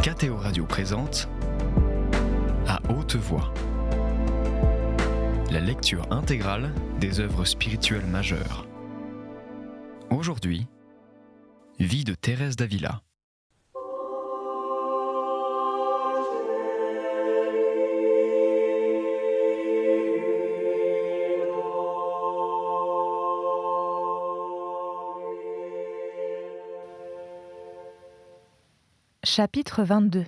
KTO Radio présente À haute voix, la lecture intégrale des œuvres spirituelles majeures. Aujourd'hui, Vie de Thérèse d'Avila. Chapitre 22.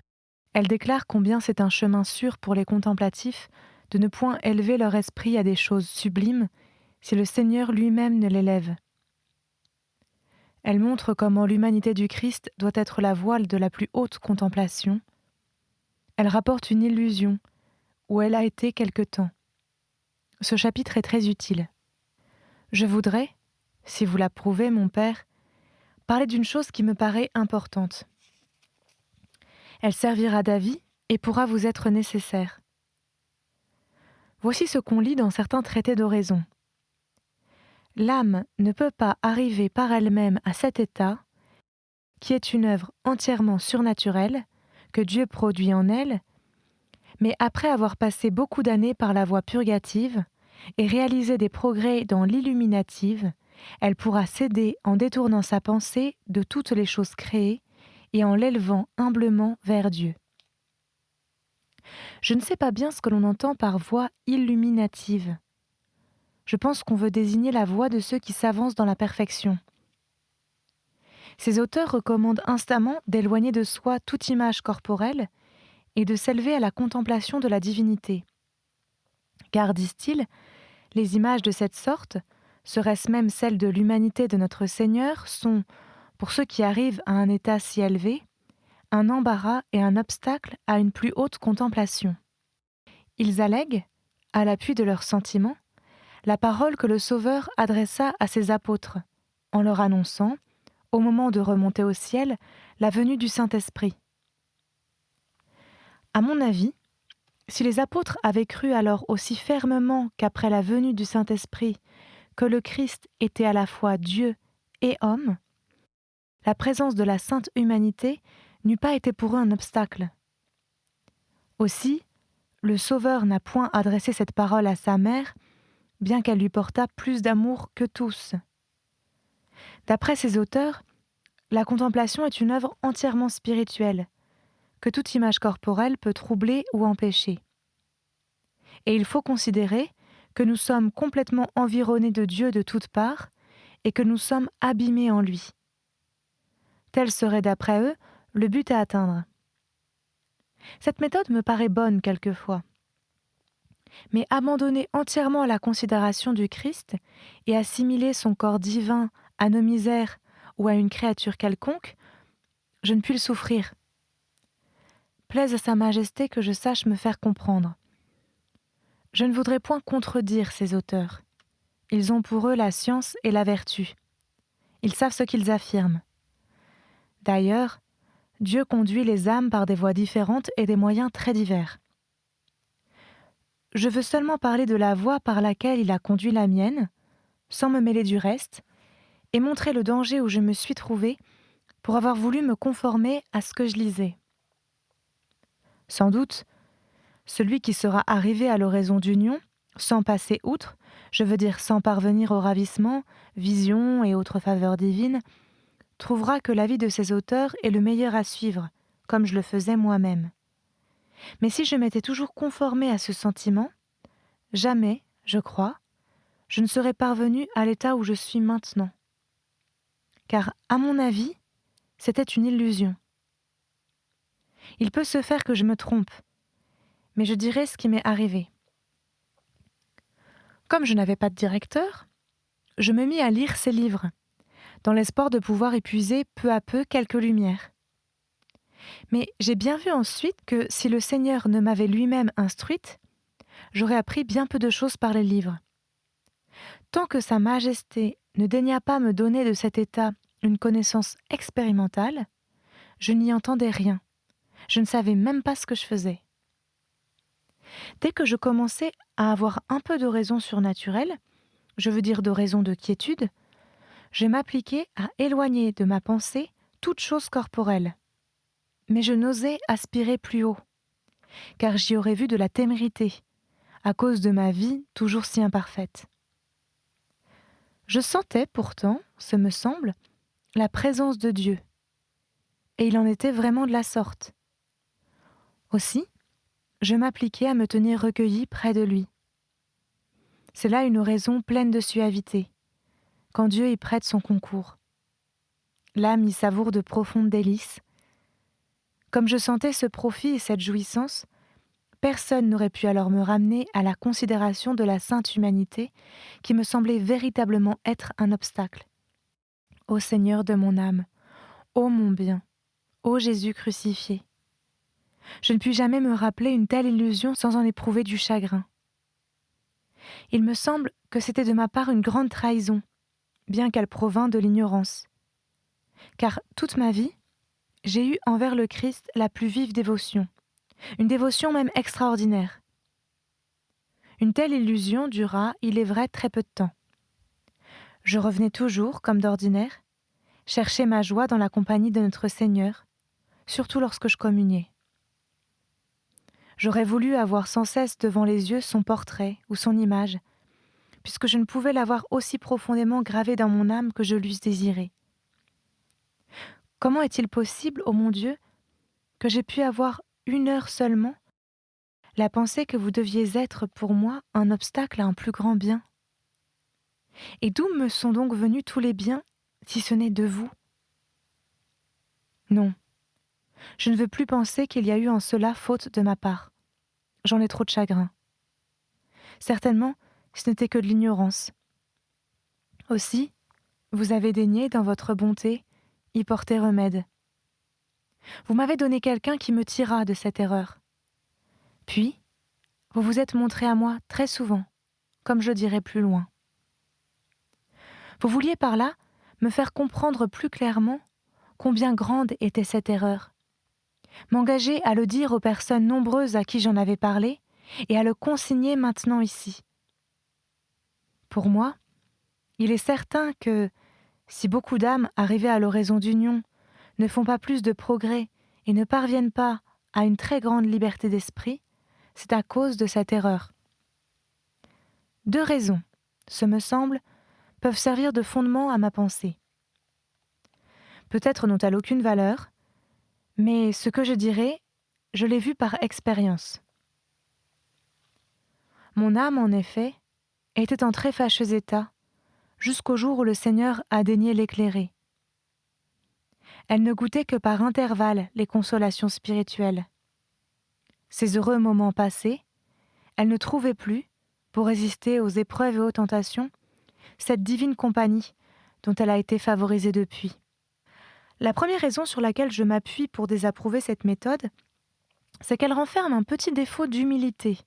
Elle déclare combien c'est un chemin sûr pour les contemplatifs de ne point élever leur esprit à des choses sublimes si le Seigneur lui-même ne l'élève. Elle montre comment l'humanité du Christ doit être la voile de la plus haute contemplation. Elle rapporte une illusion où elle a été quelque temps. Ce chapitre est très utile. Je voudrais, si vous l'approuvez, mon Père, parler d'une chose qui me paraît importante. Elle servira d'avis et pourra vous être nécessaire. Voici ce qu'on lit dans certains traités d'oraison. L'âme ne peut pas arriver par elle-même à cet état, qui est une œuvre entièrement surnaturelle, que Dieu produit en elle, mais après avoir passé beaucoup d'années par la voie purgative et réalisé des progrès dans l'illuminative, elle pourra céder en détournant sa pensée de toutes les choses créées et en l'élevant humblement vers Dieu. Je ne sais pas bien ce que l'on entend par voie illuminative. Je pense qu'on veut désigner la voie de ceux qui s'avancent dans la perfection. Ces auteurs recommandent instamment d'éloigner de soi toute image corporelle et de s'élever à la contemplation de la divinité. Car, disent-ils, les images de cette sorte, serait-ce même celles de l'humanité de notre Seigneur, sont, pour ceux qui arrivent à un état si élevé, un embarras et un obstacle à une plus haute contemplation. Ils allèguent, à l'appui de leurs sentiments, la parole que le Sauveur adressa à ses apôtres, en leur annonçant, au moment de remonter au ciel, la venue du Saint-Esprit. À mon avis, si les apôtres avaient cru alors aussi fermement qu'après la venue du Saint-Esprit, que le Christ était à la fois Dieu et homme, la présence de la sainte humanité n'eût pas été pour eux un obstacle. Aussi, le Sauveur n'a point adressé cette parole à sa mère, bien qu'elle lui portât plus d'amour que tous. D'après ces auteurs, la contemplation est une œuvre entièrement spirituelle, que toute image corporelle peut troubler ou empêcher. Et il faut considérer que nous sommes complètement environnés de Dieu de toutes parts et que nous sommes abîmés en lui. Tel serait d'après eux le but à atteindre. Cette méthode me paraît bonne quelquefois. Mais abandonner entièrement la considération du Christ et assimiler son corps divin à nos misères ou à une créature quelconque, je ne puis le souffrir. Plaise à sa majesté que je sache me faire comprendre. Je ne voudrais point contredire ces auteurs. Ils ont pour eux la science et la vertu. Ils savent ce qu'ils affirment. D'ailleurs, Dieu conduit les âmes par des voies différentes et des moyens très divers. Je veux seulement parler de la voie par laquelle il a conduit la mienne, sans me mêler du reste, et montrer le danger où je me suis trouvée pour avoir voulu me conformer à ce que je lisais. Sans doute, celui qui sera arrivé à l'oraison d'union, sans passer outre, je veux dire sans parvenir au ravissement, vision et autres faveurs divines, trouvera que l'avis de ces auteurs est le meilleur à suivre, comme je le faisais moi-même. Mais si je m'étais toujours conformée à ce sentiment, jamais, je crois, je ne serais parvenue à l'état où je suis maintenant. Car, à mon avis, c'était une illusion. Il peut se faire que je me trompe, mais je dirai ce qui m'est arrivé. Comme je n'avais pas de directeur, je me mis à lire ces livres, dans l'espoir de pouvoir épuiser peu à peu quelques lumières. Mais j'ai bien vu ensuite que si le Seigneur ne m'avait lui-même instruite, j'aurais appris bien peu de choses par les livres. Tant que Sa Majesté ne daigna pas me donner de cet état une connaissance expérimentale, je n'y entendais rien. Je ne savais même pas ce que je faisais. Dès que je commençais à avoir un peu de raison surnaturelle, je veux dire de raison de quiétude, je m'appliquais à éloigner de ma pensée toute chose corporelle. mais je n'osais aspirer plus haut, car j'y aurais vu de la témérité, à cause de ma vie toujours si imparfaite. Je sentais pourtant, ce me semble, la présence de Dieu, et il en était vraiment de la sorte. Aussi, je m'appliquais à me tenir recueillie près de lui. C'est là une oraison pleine de suavité, quand Dieu y prête son concours. L'âme y savoure de profondes délices. Comme je sentais ce profit et cette jouissance, personne n'aurait pu alors me ramener à la considération de la sainte humanité qui me semblait véritablement être un obstacle. Ô Seigneur de mon âme, ô mon bien, ô Jésus crucifié, je ne puis jamais me rappeler une telle illusion sans en éprouver du chagrin. Il me semble que c'était de ma part une grande trahison, bien qu'elle provînt de l'ignorance. Car toute ma vie, j'ai eu envers le Christ la plus vive dévotion, une dévotion même extraordinaire. Une telle illusion dura, il est vrai, très peu de temps. Je revenais toujours, comme d'ordinaire, chercher ma joie dans la compagnie de notre Seigneur, surtout lorsque je communiais. J'aurais voulu avoir sans cesse devant les yeux son portrait ou son image, puisque je ne pouvais l'avoir aussi profondément gravé dans mon âme que je l'eusse désiré. Comment est-il possible, ô mon Dieu, que j'ai pu avoir 1 heure seulement la pensée que vous deviez être pour moi un obstacle à un plus grand bien? Et d'où me sont donc venus tous les biens, si ce n'est de vous? Non, je ne veux plus penser qu'il y a eu en cela faute de ma part. J'en ai trop de chagrin. Certainement, ce n'était que de l'ignorance. Aussi, vous avez daigné, dans votre bonté, y porter remède. Vous m'avez donné quelqu'un qui me tira de cette erreur. Puis, vous vous êtes montré à moi très souvent, comme je dirai plus loin. Vous vouliez par là me faire comprendre plus clairement combien grande était cette erreur, m'engager à le dire aux personnes nombreuses à qui j'en avais parlé et à le consigner maintenant ici. Pour moi, il est certain que, si beaucoup d'âmes arrivées à l'oraison d'union ne font pas plus de progrès et ne parviennent pas à une très grande liberté d'esprit, c'est à cause de cette erreur. 2 raisons, ce me semble, peuvent servir de fondement à ma pensée. Peut-être n'ont-elles aucune valeur, mais ce que je dirai, je l'ai vu par expérience. Mon âme, en effet, était en très fâcheux état, jusqu'au jour où le Seigneur a daigné l'éclairer. Elle ne goûtait que par intervalles les consolations spirituelles. Ces heureux moments passés, elle ne trouvait plus, pour résister aux épreuves et aux tentations, cette divine compagnie dont elle a été favorisée depuis. La première raison sur laquelle je m'appuie pour désapprouver cette méthode, c'est qu'elle renferme un petit défaut d'humilité,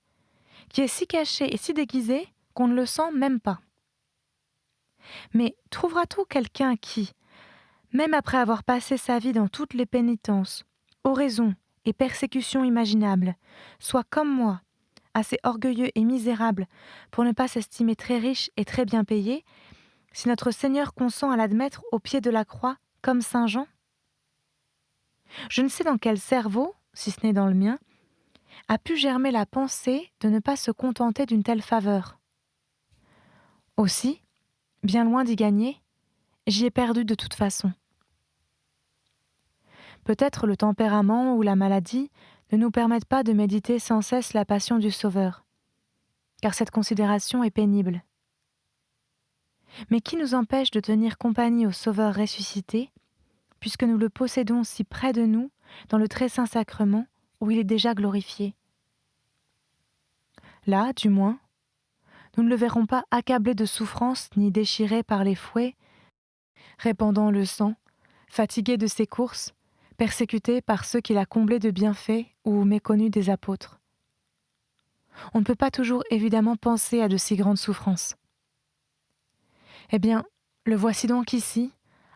qui est si caché et si déguisé qu'on ne le sent même pas. Mais trouvera-t-on quelqu'un qui, même après avoir passé sa vie dans toutes les pénitences, oraisons et persécutions imaginables, soit comme moi, assez orgueilleux et misérable pour ne pas s'estimer très riche et très bien payé, si notre Seigneur consent à l'admettre au pied de la croix comme saint Jean? Je ne sais dans quel cerveau, si ce n'est dans le mien, a pu germer la pensée de ne pas se contenter d'une telle faveur. Aussi, bien loin d'y gagner, j'y ai perdu de toute façon. Peut-être le tempérament ou la maladie ne nous permettent pas de méditer sans cesse la passion du Sauveur, car cette considération est pénible. Mais qui nous empêche de tenir compagnie au Sauveur ressuscité, puisque nous le possédons si près de nous dans le très saint sacrement où il est déjà glorifié? Là, du moins, nous ne le verrons pas accablé de souffrances ni déchiré par les fouets, répandant le sang, fatigué de ses courses, persécuté par ceux qu'il a comblés de bienfaits ou méconnus des apôtres. On ne peut pas toujours évidemment penser à de si grandes souffrances. Eh bien, le voici donc ici,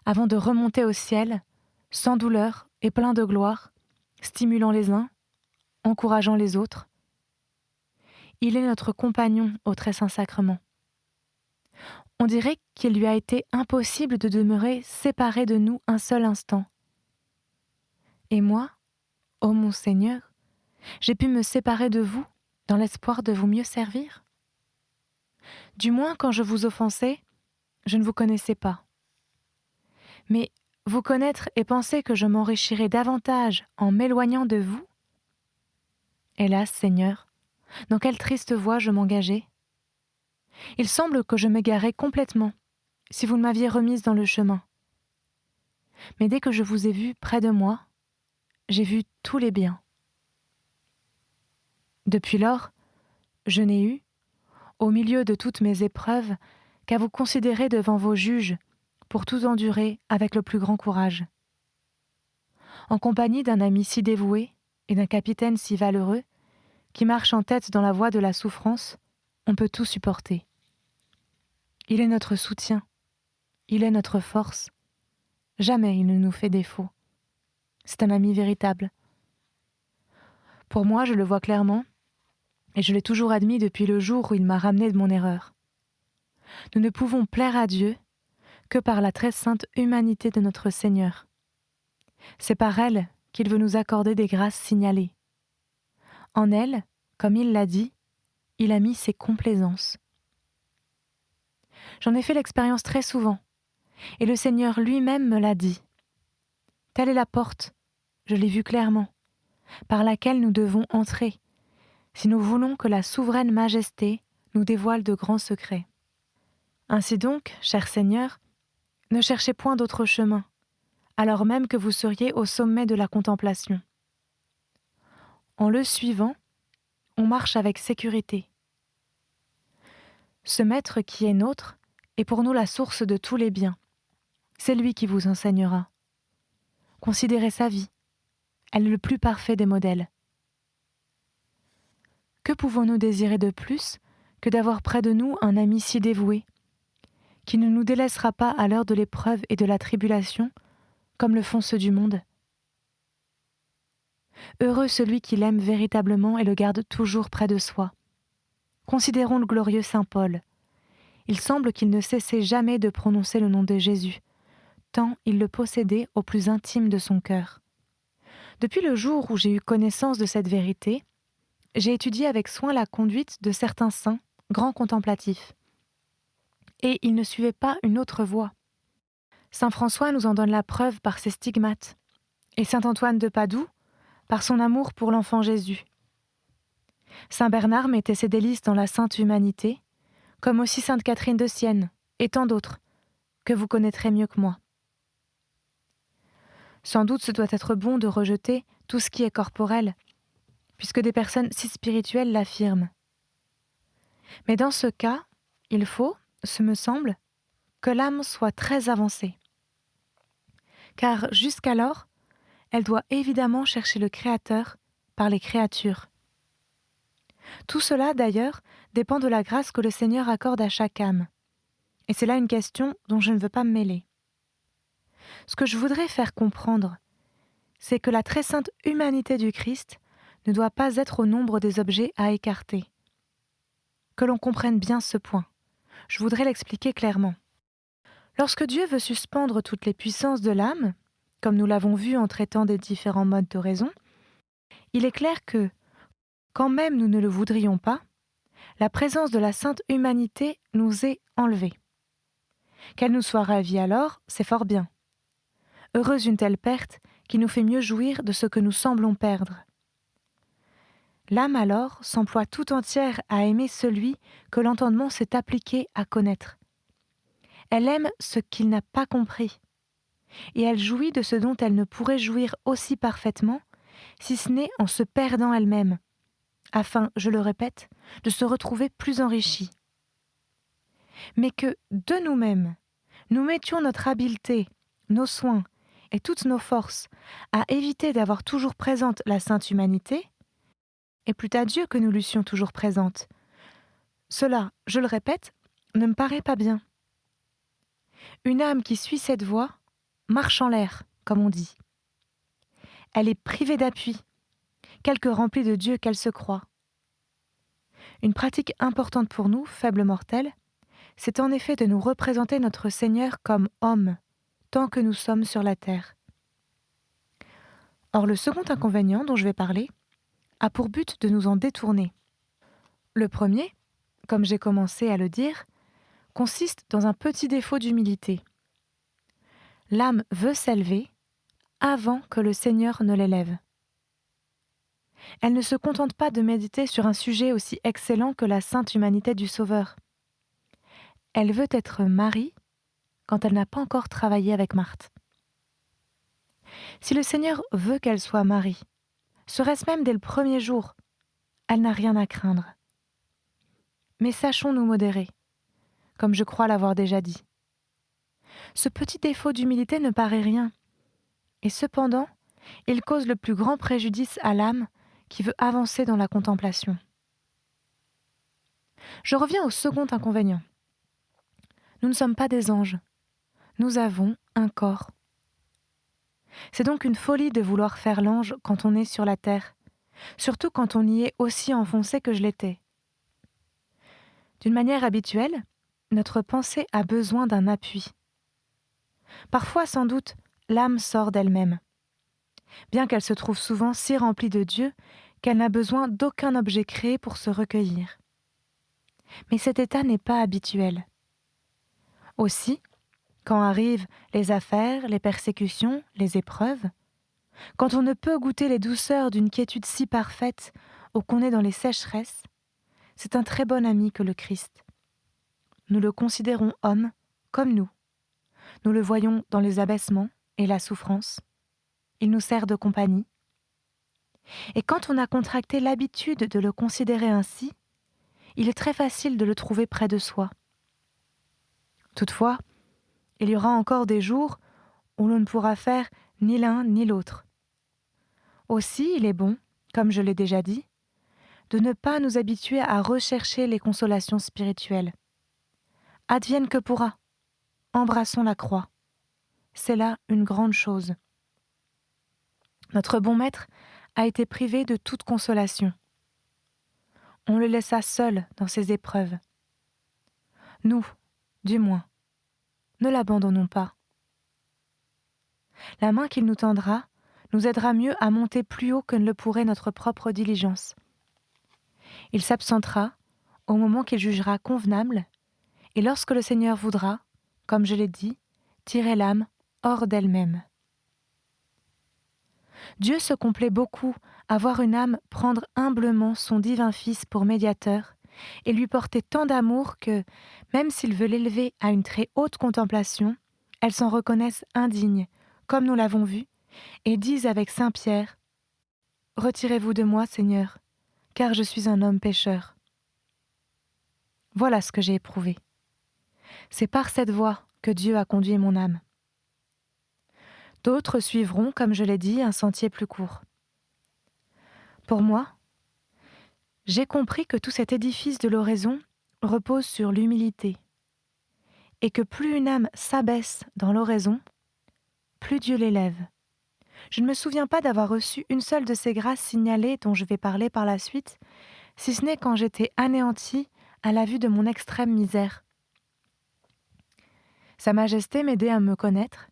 avant de remonter au ciel, sans douleur et plein de gloire, stimulant les uns, encourageant les autres. Il est notre compagnon au très saint sacrement. On dirait qu'il lui a été impossible de demeurer séparé de nous un seul instant. Et moi, Ô mon Seigneur, j'ai pu me séparer de vous dans l'espoir de vous mieux servir? Du moins, quand je vous offensais, je ne vous connaissais pas. Mais vous connaître et penser que je m'enrichirais davantage en m'éloignant de vous? Hélas, Seigneur, dans quelle triste voie je m'engageais? Il semble que je m'égarais complètement, si vous ne m'aviez remise dans le chemin. Mais dès que je vous ai vu près de moi, j'ai vu tous les biens. Depuis lors, je n'ai eu, au milieu de toutes mes épreuves, qu'à vous considérer devant vos juges, pour tout endurer avec le plus grand courage. En compagnie d'un ami si dévoué et d'un capitaine si valeureux, qui marche en tête dans la voie de la souffrance, on peut tout supporter. Il est notre soutien, il est notre force. Jamais il ne nous fait défaut. C'est un ami véritable. Pour moi, je le vois clairement, et je l'ai toujours admis depuis le jour où il m'a ramené de mon erreur. Nous ne pouvons plaire à Dieu que par la très sainte humanité de notre Seigneur. C'est par elle qu'il veut nous accorder des grâces signalées. En elle, comme il l'a dit, il a mis ses complaisances. J'en ai fait l'expérience très souvent, et le Seigneur lui-même me l'a dit. Telle est la porte, je l'ai vue clairement, par laquelle nous devons entrer, si nous voulons que la souveraine majesté nous dévoile de grands secrets. Ainsi donc, cher Seigneur, ne cherchez point d'autre chemin, alors même que vous seriez au sommet de la contemplation. En le suivant, on marche avec sécurité. Ce Maître qui est nôtre est pour nous la source de tous les biens. C'est lui qui vous enseignera. Considérez sa vie. Elle est le plus parfait des modèles. Que pouvons-nous désirer de plus que d'avoir près de nous un ami si dévoué, qui ne nous délaissera pas à l'heure de l'épreuve et de la tribulation, comme le font ceux du monde? Heureux celui qui l'aime véritablement et le garde toujours près de soi. Considérons le glorieux saint Paul. Il semble qu'il ne cessait jamais de prononcer le nom de Jésus, tant il le possédait au plus intime de son cœur. Depuis le jour où j'ai eu connaissance de cette vérité, j'ai étudié avec soin la conduite de certains saints, grands contemplatifs. Et ils ne suivaient pas une autre voie. Saint François nous en donne la preuve par ses stigmates, et saint Antoine de Padoue par son amour pour l'enfant Jésus. Saint Bernard mettait ses délices dans la sainte humanité, comme aussi sainte Catherine de Sienne, et tant d'autres, que vous connaîtrez mieux que moi. Sans doute ce doit être bon de rejeter tout ce qui est corporel, puisque des personnes si spirituelles l'affirment. Mais dans ce cas, il faut, ce me semble, que l'âme soit très avancée. Car jusqu'alors, elle doit évidemment chercher le Créateur par les créatures. Tout cela, d'ailleurs, dépend de la grâce que le Seigneur accorde à chaque âme. Et c'est là une question dont je ne veux pas me mêler. Ce que je voudrais faire comprendre, c'est que la très sainte humanité du Christ ne doit pas être au nombre des objets à écarter. Que l'on comprenne bien ce point. Je voudrais l'expliquer clairement. Lorsque Dieu veut suspendre toutes les puissances de l'âme, comme nous l'avons vu en traitant des différents modes d'oraison, il est clair que, quand même nous ne le voudrions pas, la présence de la sainte humanité nous est enlevée. Qu'elle nous soit ravie alors, c'est fort bien. Heureuse une telle perte qui nous fait mieux jouir de ce que nous semblons perdre. L'âme alors s'emploie tout entière à aimer celui que l'entendement s'est appliqué à connaître. Elle aime ce qu'il n'a pas compris, et elle jouit de ce dont elle ne pourrait jouir aussi parfaitement, si ce n'est en se perdant elle-même, afin, je le répète, de se retrouver plus enrichie. Mais que, de nous-mêmes, nous mettions notre habileté, nos soins et toutes nos forces à éviter d'avoir toujours présente la sainte humanité, et plût à Dieu que nous l'eussions toujours présente. Cela, je le répète, ne me paraît pas bien. Une âme qui suit cette voie marche en l'air, comme on dit. Elle est privée d'appui, quelque remplie de Dieu qu'elle se croit. Une pratique importante pour nous, faibles mortels, c'est en effet de nous représenter notre Seigneur comme homme, tant que nous sommes sur la terre. Or, le second inconvénient dont je vais parler a pour but de nous en détourner. Le premier, comme j'ai commencé à le dire, consiste dans un petit défaut d'humilité. L'âme veut s'élever avant que le Seigneur ne l'élève. Elle ne se contente pas de méditer sur un sujet aussi excellent que la sainte humanité du Sauveur. Elle veut être Marie quand elle n'a pas encore travaillé avec Marthe. Si le Seigneur veut qu'elle soit Marie, serait-ce même dès le premier jour, elle n'a rien à craindre. Mais sachons nous modérer, comme je crois l'avoir déjà dit. Ce petit défaut d'humilité ne paraît rien, et cependant, il cause le plus grand préjudice à l'âme qui veut avancer dans la contemplation. Je reviens au second inconvénient. Nous ne sommes pas des anges. Nous avons un corps. C'est donc une folie de vouloir faire l'ange quand on est sur la terre, surtout quand on y est aussi enfoncé que je l'étais. D'une manière habituelle, notre pensée a besoin d'un appui. Parfois, sans doute, l'âme sort d'elle-même, bien qu'elle se trouve souvent si remplie de Dieu qu'elle n'a besoin d'aucun objet créé pour se recueillir. Mais cet état n'est pas habituel. Aussi, quand arrivent les affaires, les persécutions, les épreuves, quand on ne peut goûter les douceurs d'une quiétude si parfaite ou qu'on est dans les sécheresses, c'est un très bon ami que le Christ. Nous le considérons homme comme nous. Nous le voyons dans les abaissements et la souffrance. Il nous sert de compagnie. Et quand on a contracté l'habitude de le considérer ainsi, il est très facile de le trouver près de soi. Toutefois, il y aura encore des jours où l'on ne pourra faire ni l'un ni l'autre. Aussi, il est bon, comme je l'ai déjà dit, de ne pas nous habituer à rechercher les consolations spirituelles. Advienne que pourra, embrassons la croix. C'est là une grande chose. Notre bon maître a été privé de toute consolation. On le laissa seul dans ses épreuves. Nous, du moins, ne l'abandonnons pas. La main qu'il nous tendra nous aidera mieux à monter plus haut que ne le pourrait notre propre diligence. Il s'absentera au moment qu'il jugera convenable, et lorsque le Seigneur voudra, comme je l'ai dit, tirer l'âme hors d'elle-même. Dieu se complaît beaucoup à voir une âme prendre humblement son divin Fils pour médiateur et lui porter tant d'amour que, même s'il veut l'élever à une très haute contemplation, elle s'en reconnaisse indigne, comme nous l'avons vu, et dise avec saint Pierre « Retirez-vous de moi, Seigneur, car je suis un homme pécheur. » Voilà ce que j'ai éprouvé. C'est par cette voie que Dieu a conduit mon âme. D'autres suivront, comme je l'ai dit, un sentier plus court. Pour moi, j'ai compris que tout cet édifice de l'oraison repose sur l'humilité, et que plus une âme s'abaisse dans l'oraison, plus Dieu l'élève. Je ne me souviens pas d'avoir reçu une seule de ces grâces signalées dont je vais parler par la suite, si ce n'est quand j'étais anéantie à la vue de mon extrême misère. Sa Majesté m'aidait à me connaître,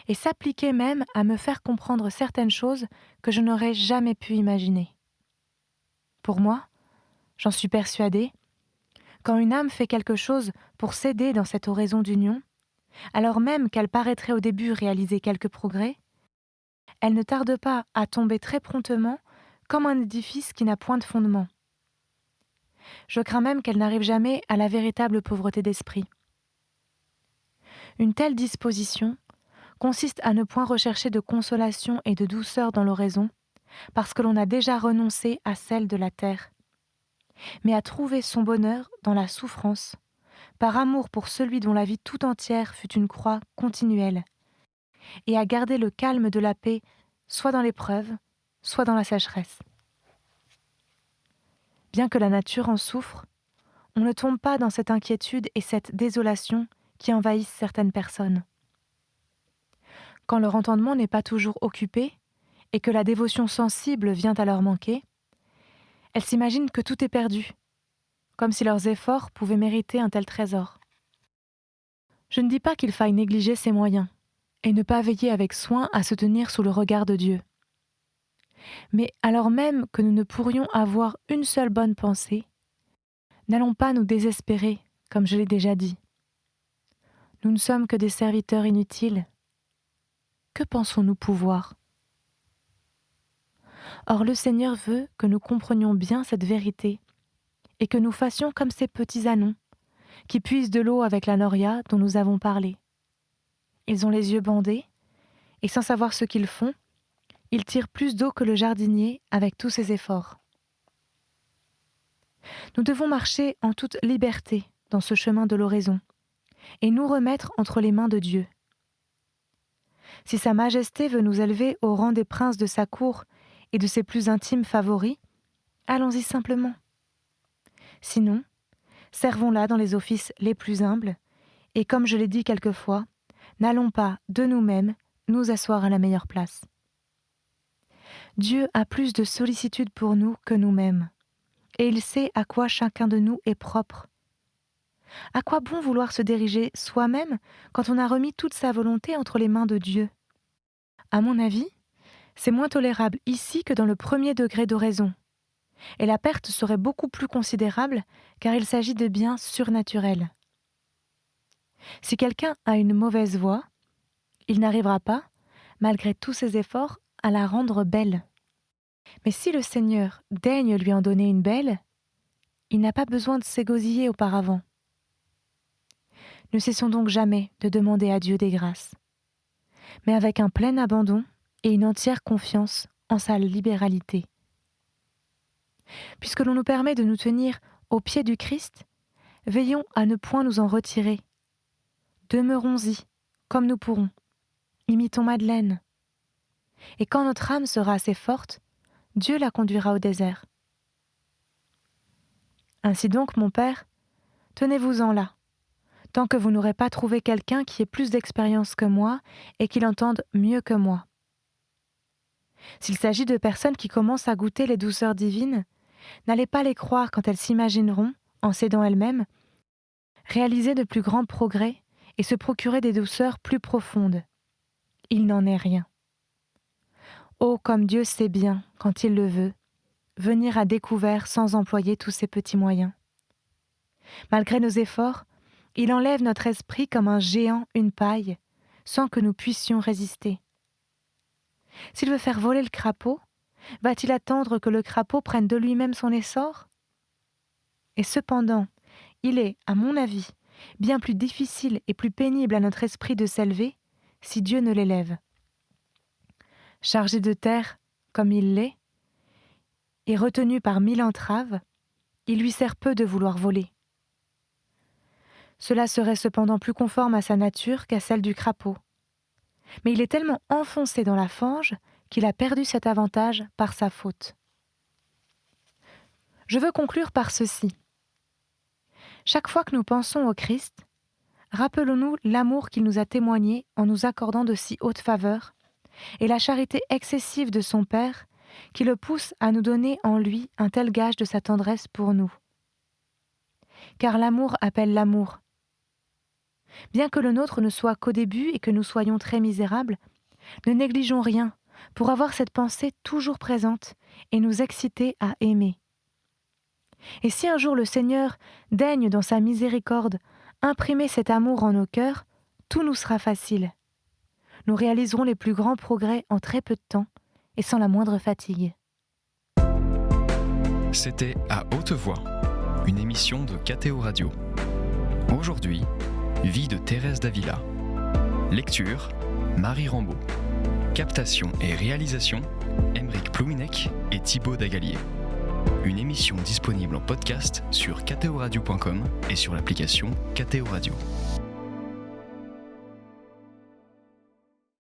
et s'appliquait même à me faire comprendre certaines choses que je n'aurais jamais pu imaginer. Pour moi, j'en suis persuadée, quand une âme fait quelque chose pour s'aider dans cette oraison d'union, alors même qu'elle paraîtrait au début réaliser quelques progrès, elle ne tarde pas à tomber très promptement comme un édifice qui n'a point de fondement. Je crains même qu'elle n'arrive jamais à la véritable pauvreté d'esprit. Une telle disposition consiste à ne point rechercher de consolation et de douceur dans l'oraison, parce que l'on a déjà renoncé à celle de la terre, mais à trouver son bonheur dans la souffrance, par amour pour celui dont la vie tout entière fut une croix continuelle, et à garder le calme de la paix soit dans l'épreuve, soit dans la sécheresse. Bien que la nature en souffre, on ne tombe pas dans cette inquiétude et cette désolation qui envahissent certaines personnes. Quand leur entendement n'est pas toujours occupé et que la dévotion sensible vient à leur manquer, elles s'imaginent que tout est perdu, comme si leurs efforts pouvaient mériter un tel trésor. Je ne dis pas qu'il faille négliger ses moyens et ne pas veiller avec soin à se tenir sous le regard de Dieu. Mais alors même que nous ne pourrions avoir une seule bonne pensée, n'allons pas nous désespérer, comme je l'ai déjà dit. Nous ne sommes que des serviteurs inutiles. Que pensons-nous pouvoir ? Or le Seigneur veut que nous comprenions bien cette vérité et que nous fassions comme ces petits ânons qui puisent de l'eau avec la noria dont nous avons parlé. Ils ont les yeux bandés et sans savoir ce qu'ils font, ils tirent plus d'eau que le jardinier avec tous ses efforts. Nous devons marcher en toute liberté dans ce chemin de l'oraison et nous remettre entre les mains de Dieu. Si Sa Majesté veut nous élever au rang des princes de sa cour et de ses plus intimes favoris, allons-y simplement. Sinon, servons-la dans les offices les plus humbles et comme je l'ai dit quelquefois, n'allons pas de nous-mêmes nous asseoir à la meilleure place. Dieu a plus de sollicitude pour nous que nous-mêmes, et il sait à quoi chacun de nous est propre. À quoi bon vouloir se diriger soi-même quand on a remis toute sa volonté entre les mains de Dieu ? À mon avis, c'est moins tolérable ici que dans le premier degré d'oraison, et la perte serait beaucoup plus considérable car il s'agit de biens surnaturels. Si quelqu'un a une mauvaise voix, il n'arrivera pas, malgré tous ses efforts, à la rendre belle. Mais si le Seigneur daigne lui en donner une belle, il n'a pas besoin de s'égosiller auparavant. Ne cessons donc jamais de demander à Dieu des grâces, mais avec un plein abandon et une entière confiance en sa libéralité. Puisque l'on nous permet de nous tenir au pied du Christ, veillons à ne point nous en retirer. Demeurons-y, comme nous pourrons. Imitons Madeleine. Et quand notre âme sera assez forte, Dieu la conduira au désert. Ainsi donc, mon Père, tenez-vous-en là, tant que vous n'aurez pas trouvé quelqu'un qui ait plus d'expérience que moi et qui l'entende mieux que moi. S'il s'agit de personnes qui commencent à goûter les douceurs divines, n'allez pas les croire quand elles s'imagineront, en s'aidant elles-mêmes, réaliser de plus grands progrès et se procurer des douceurs plus profondes. Il n'en est rien. Oh, comme Dieu sait bien, quand il le veut, venir à découvert sans employer tous ces petits moyens. Malgré nos efforts, il enlève notre esprit comme un géant une paille, sans que nous puissions résister. S'il veut faire voler le crapaud, va-t-il attendre que le crapaud prenne de lui-même son essor ? Et cependant, il est, à mon avis, bien plus difficile et plus pénible à notre esprit de s'élever si Dieu ne l'élève. Chargé de terre, comme il l'est, et retenu par 1000 entraves, il lui sert peu de vouloir voler. Cela serait cependant plus conforme à sa nature qu'à celle du crapaud. Mais il est tellement enfoncé dans la fange qu'il a perdu cet avantage par sa faute. Je veux conclure par ceci. Chaque fois que nous pensons au Christ, rappelons-nous l'amour qu'il nous a témoigné en nous accordant de si hautes faveurs, et la charité excessive de son Père qui le pousse à nous donner en lui un tel gage de sa tendresse pour nous. Car l'amour appelle l'amour. Bien que le nôtre ne soit qu'au début et que nous soyons très misérables, ne négligeons rien pour avoir cette pensée toujours présente et nous exciter à aimer. Et si un jour le Seigneur daigne dans sa miséricorde imprimer cet amour en nos cœurs, tout nous sera facile. Nous réaliserons les plus grands progrès en très peu de temps et sans la moindre fatigue. C'était À haute voix, une émission de KTO Radio. Aujourd'hui, vie de Thérèse d'Avila. Lecture, Marie Rambaud. Captation et réalisation, Aymeric Plouminec et Thibaut Dagalier. Une émission disponible en podcast sur ktoradio.com et sur l'application KTO Radio.